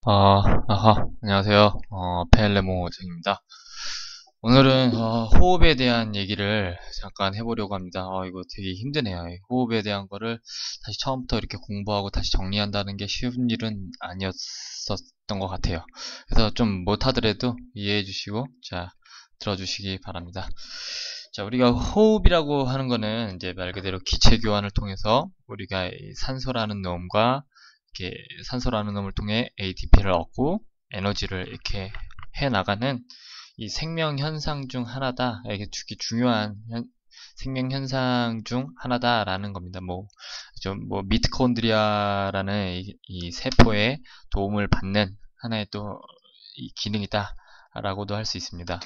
안녕하세요. 펠레모 쟁입니다. 오늘은 호흡에 대한 얘기를 잠깐 해보려고 합니다. 이거 되게 힘드네요. 이 호흡에 대한 거를 다시 처음부터 이렇게 공부하고 다시 정리한다는 게 쉬운 일은 아니었었던 것 같아요. 그래서 좀 못하더라도 이해해 주시고, 자, 들어주시기 바랍니다. 자, 우리가 호흡이라고 하는 거는 이제 말 그대로 기체 교환을 통해서 우리가 이 산소라는 놈과 이렇게 산소라는 놈을 통해 ATP를 얻고 에너지를 이렇게 해 나가는 이 생명 현상 중 하나다. 이게 되게 중요한 생명 현상 중 하나다라는 겁니다. 미토콘드리아라는 이 세포에 도움을 받는 하나의 또 이 기능이다. 라고도 할 수 있습니다.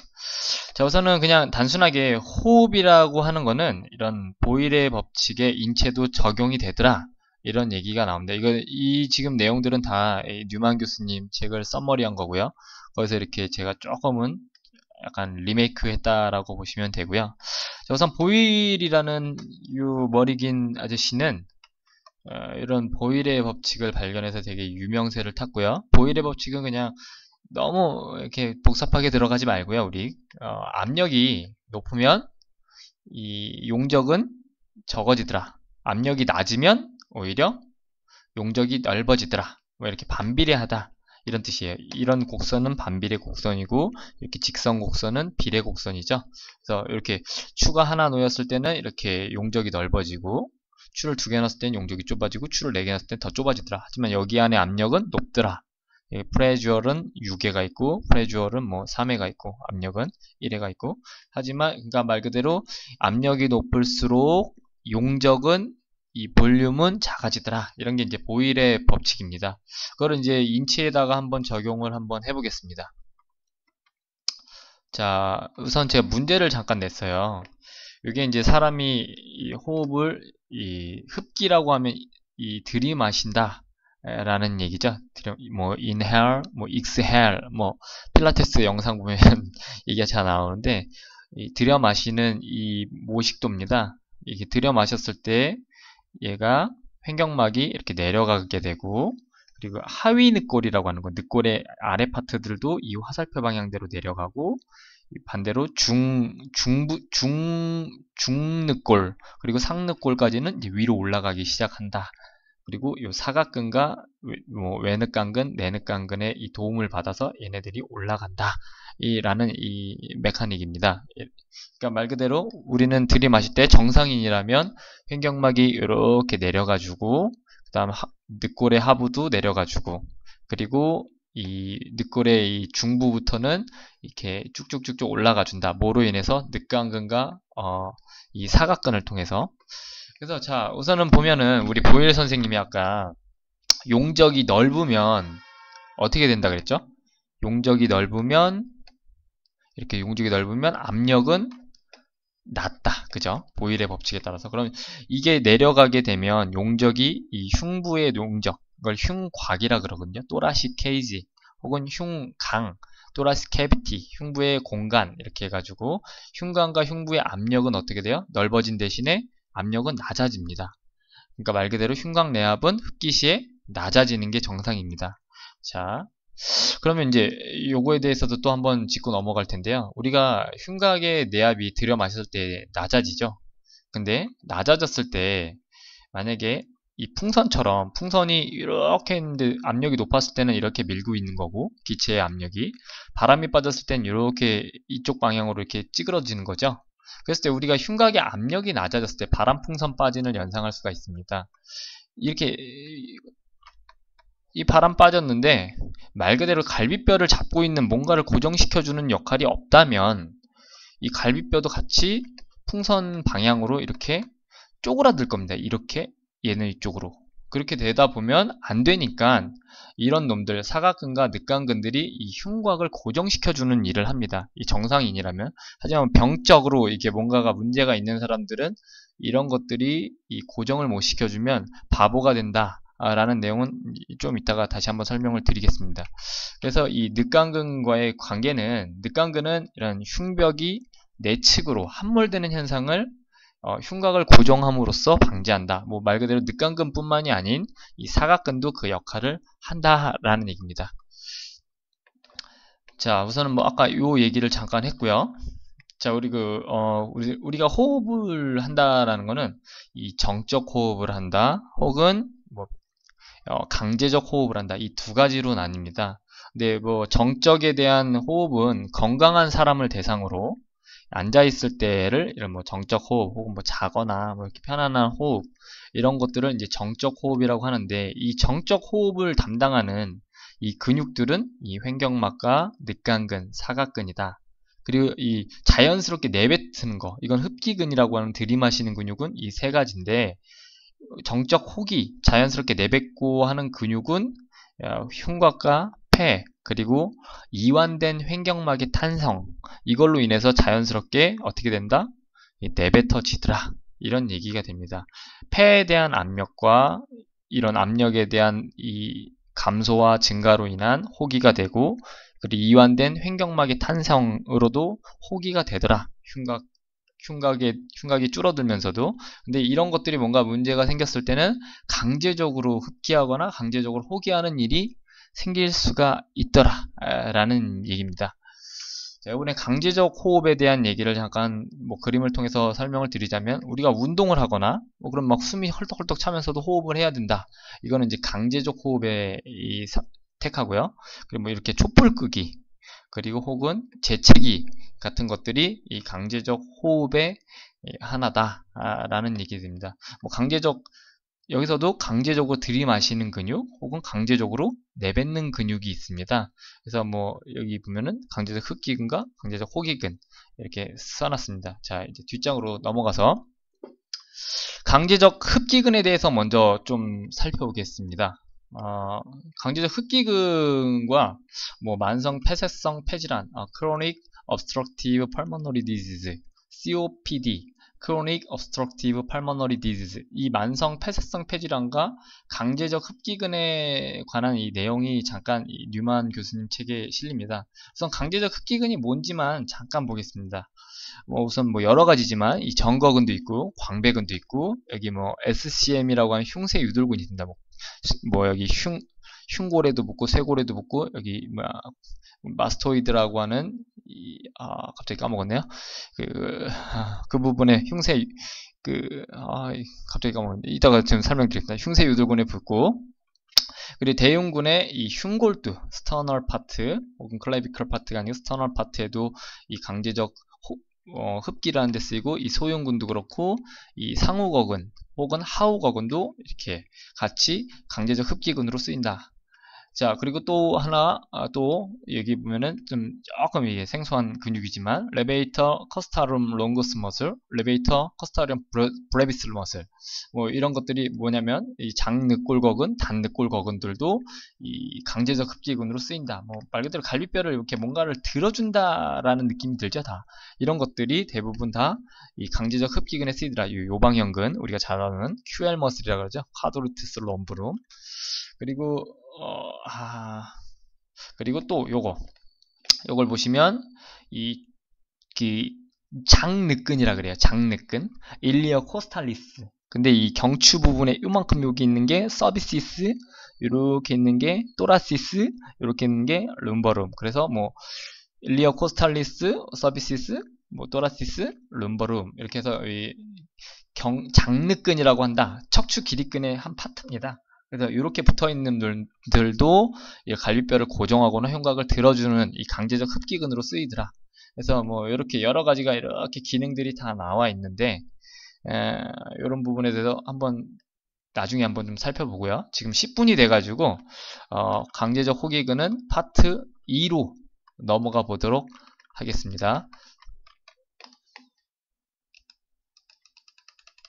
자, 우선은 그냥 단순하게 호흡이라고 하는 거는 이런 보일의 법칙에 인체도 적용이 되더라. 이런 얘기가 나옵니다. 이 지금 내용들은 다 뉴만 교수님 책을 썸머리한 거고요. 거기서 이렇게 제가 조금은 약간 리메이크 했다라고 보시면 되고요. 자, 우선 보일이라는 요 머리 긴 아저씨는 이런 보일의 법칙을 발견해서 되게 유명세를 탔고요. 보일의 법칙은 그냥 너무 이렇게 복잡하게 들어가지 말고요. 우리 압력이 높으면 이 용적은 적어지더라. 압력이 낮으면 오히려 용적이 넓어지더라. 뭐 이렇게 반비례하다. 이런 뜻이에요. 이런 곡선은 반비례 곡선이고 이렇게 직선 곡선은 비례 곡선이죠. 그래서 이렇게 추가 하나 놓였을 때는 이렇게 용적이 넓어지고 추를 두 개 넣었을 때는 용적이 좁아지고 추를 네 개 넣었을 때는 더 좁아지더라. 하지만 여기 안에 압력은 높더라. 프레주얼은 6회가 있고 프레주얼은 뭐 3회가 있고 압력은 1회가 있고 하지만 그러니까 말 그대로 압력이 높을수록 용적은 이 볼륨은 작아지더라. 이런 게 이제 보일의 법칙입니다. 그걸 이제 인체에다가 한번 적용을 한번 해보겠습니다. 자, 우선 제가 문제를 잠깐 냈어요. 이게 이제 사람이 이 호흡을 이 흡기라고 하면 이 들이마신다. 라는 얘기죠. 뭐 inhale, 뭐 exhale, 뭐 필라테스 영상 보면 얘기가 잘 나오는데 이 들여 마시는 이 모식도입니다. 이게 들여 마셨을 때 얘가 횡격막이 이렇게 내려가게 되고 그리고 하위 늑골이라고 하는 거, 늑골의 아래 파트들도 이 화살표 방향대로 내려가고 반대로 중늑골 그리고 상늑골까지는 이제 위로 올라가기 시작한다. 그리고 이 사각근과 외늑간근, 내늑간근의 이 도움을 받아서 얘네들이 올라간다. 라는 이 메카닉입니다. 그러니까 말 그대로 우리는 들이마실 때 정상인이라면 횡격막이 이렇게 내려가지고 그 다음 늑골의 하부도 내려가지고 그리고 이 늑골의 이 중부부터는 이렇게 쭉쭉쭉쭉 올라가 준다. 뭐로 인해서 늑간근과 이 사각근을 통해서. 그래서 자, 우선은 보면은 우리 보일 선생님이 아까 용적이 넓으면 어떻게 된다 그랬죠? 용적이 넓으면 이렇게 용적이 넓으면 압력은 낮다. 그죠? 보일의 법칙에 따라서. 그럼 이게 내려가게 되면 용적이 이 흉부의 용적, 이걸 흉곽이라 그러거든요. 또라시 케이지 혹은 흉강, 또라시 캐비티, 흉부의 공간 이렇게 해가지고 흉관과 흉부의 압력은 어떻게 돼요? 넓어진 대신에 압력은 낮아집니다. 그러니까 말 그대로 흉곽 내압은 흡기 시에 낮아지는 게 정상입니다. 자, 그러면 이제 요거에 대해서도 또 한번 짚고 넘어갈 텐데요. 우리가 흉곽의 내압이 들여 마셨을 때 낮아지죠. 근데 낮아졌을 때 만약에 이 풍선처럼 풍선이 이렇게 했는데 압력이 높았을 때는 이렇게 밀고 있는 거고 기체의 압력이 바람이 빠졌을 때는 이렇게 이쪽 방향으로 이렇게 찌그러지는 거죠. 그랬을 때 우리가 흉곽의 압력이 낮아졌을 때 바람 풍선 빠짐을 연상할 수가 있습니다. 이렇게 이 바람 빠졌는데 말 그대로 갈비뼈를 잡고 있는 뭔가를 고정시켜주는 역할이 없다면 이 갈비뼈도 같이 풍선 방향으로 이렇게 쪼그라들 겁니다. 이렇게 얘는 이쪽으로. 그렇게 되다 보면 안 되니까 이런 놈들 사각근과 늑간근들이 이 흉곽을 고정시켜주는 일을 합니다. 이 정상인이라면. 하지만 병적으로 이게 뭔가가 문제가 있는 사람들은 이런 것들이 이 고정을 못 시켜주면 바보가 된다. 라는 내용은 좀 이따가 다시 한번 설명을 드리겠습니다. 그래서 이 늑간근과의 관계는 늑간근은 이런 흉벽이 내측으로 함몰되는 현상을 흉곽을 고정함으로써 방지한다. 뭐 말 그대로 늑간근뿐만이 아닌 이 사각근도 그 역할을 한다라는 얘기입니다. 자, 우선은 뭐 아까 요 얘기를 잠깐 했고요. 자, 우리가 호흡을 한다라는 거는 이 정적 호흡을 한다, 혹은 뭐 강제적 호흡을 한다. 이 두 가지로 나뉩니다. 근데 뭐 정적에 대한 호흡은 건강한 사람을 대상으로 앉아 있을 때를 이런 뭐 정적 호흡, 혹은 뭐 자거나 뭐 이렇게 편안한 호흡, 이런 것들을 이제 정적 호흡이라고 하는데, 이 정적 호흡을 담당하는 이 근육들은 이 횡격막과 늑간근, 사각근이다. 그리고 이 자연스럽게 내뱉는 거, 이건 흡기근이라고 하는 들이마시는 근육은 이 세 가지인데, 정적 호기, 자연스럽게 내뱉고 하는 근육은 흉곽과 폐, 그리고 이완된 횡격막의 탄성, 이걸로 인해서 자연스럽게 어떻게 된다? 내뱉어지더라. 이런 얘기가 됩니다. 폐에 대한 압력과 이런 압력에 대한 이 감소와 증가로 인한 호기가 되고, 그리고 이완된 횡격막의 탄성으로도 호기가 되더라. 흉곽이 줄어들면서도. 근데 이런 것들이 뭔가 문제가 생겼을 때는 강제적으로 흡기하거나 강제적으로 호기하는 일이 생길 수가 있더라 라는 얘기입니다. 자, 이번에 강제적 호흡에 대한 얘기를 잠깐 뭐 그림을 통해서 설명을 드리자면, 우리가 운동을 하거나 뭐 그럼 막 숨이 헐떡헐떡 차면서도 호흡을 해야 된다. 이거는 이제 강제적 호흡에 택하고요. 그리고 뭐 이렇게 촛불 끄기, 그리고 혹은 재채기 같은 것들이 이 강제적 호흡의 하나다라는 얘기입니다. 뭐 여기서도 강제적으로 들이마시는 근육, 혹은 강제적으로 내뱉는 근육이 있습니다. 그래서 뭐 여기 보면은 강제적 흡기근과 강제적 호기근 이렇게 써놨습니다. 자, 이제 뒷장으로 넘어가서 강제적 흡기근에 대해서 먼저 좀 살펴보겠습니다. 강제적 흡기근과 뭐 만성 폐쇄성 폐질환, Chronic Obstructive Pulmonary Disease, COPD, Chronic Obstructive Pulmonary Disease, 이 만성 폐쇄성 폐질환과 강제적 흡기근에 관한 이 내용이 잠깐 이 뉴만 교수님 책에 실립니다. 우선 강제적 흡기근이 뭔지만 잠깐 보겠습니다. 우선 뭐 여러 가지지만 이 정거근도 있고 광배근도 있고, 여기 뭐 SCM이라고 하는 흉쇄 유돌근이 있습니다. 뭐 여기 흉골에도 붙고 쇄골에도 붙고, 여기 마스토이드라고 하는 갑자기 까먹었네요. 그 부분에 흉쇄 갑자기 까먹었는데 이따가 지금 설명드리겠습니다. 흉쇄 유돌근에 붙고, 그리고 대흉근의 이 흉골두, 스터널 파트, 혹은 클래비클 파트가 아니고 스터널 파트에도 이 강제적 흡기라는 데 쓰이고, 이 소흉근도 그렇고 이 상우거근 혹은 하우거근도 이렇게 같이 강제적 흡기근으로 쓰인다. 자, 그리고 또 하나, 또 여기 보면은 좀 조금 이게 생소한 근육이지만, 레베이터 커스타룸 롱거스 머슬, 레베이터 커스타룸 브레비스 머슬, 뭐 이런 것들이 뭐냐면 이 장늑골거근, 단늑골거근들도 이 강제적 흡기근으로 쓰인다. 뭐 말 그대로 갈비뼈를 이렇게 뭔가를 들어준다라는 느낌이 들죠, 다. 이런 것들이 대부분 다 이 강제적 흡기근에 쓰이더라. 이 요방형근, 우리가 잘 아는 QL 머슬이라고 그러죠. 쿼드리투스 럼브룸. 그리고 그리고 또 요걸 보시면 이 장늑근이라 그래요. 장늑근, 일리어 코스탈리스. 근데 이 경추 부분에 요만큼 여기 있는 게 서비시스, 이렇게 있는 게 토라시스, 이렇게 있는 게 룸버룸. 그래서 뭐 일리어 코스탈리스, 서비시스, 뭐 토라시스, 룸버룸, 이렇게 해서 이 장늑근이라고 한다. 척추 길이근의 한 파트입니다. 그래서 이렇게 붙어있는 분들도 갈비뼈를 고정하거나 흉곽을 들어주는 이 강제적 흡기근으로 쓰이더라. 그래서 뭐 이렇게 여러 가지가 이렇게 기능들이 다 나와 있는데, 이런 부분에 대해서 나중에 한번 좀 살펴보고요. 지금 10분이 돼가지고 강제적 호기근은 파트 2로 넘어가 보도록 하겠습니다.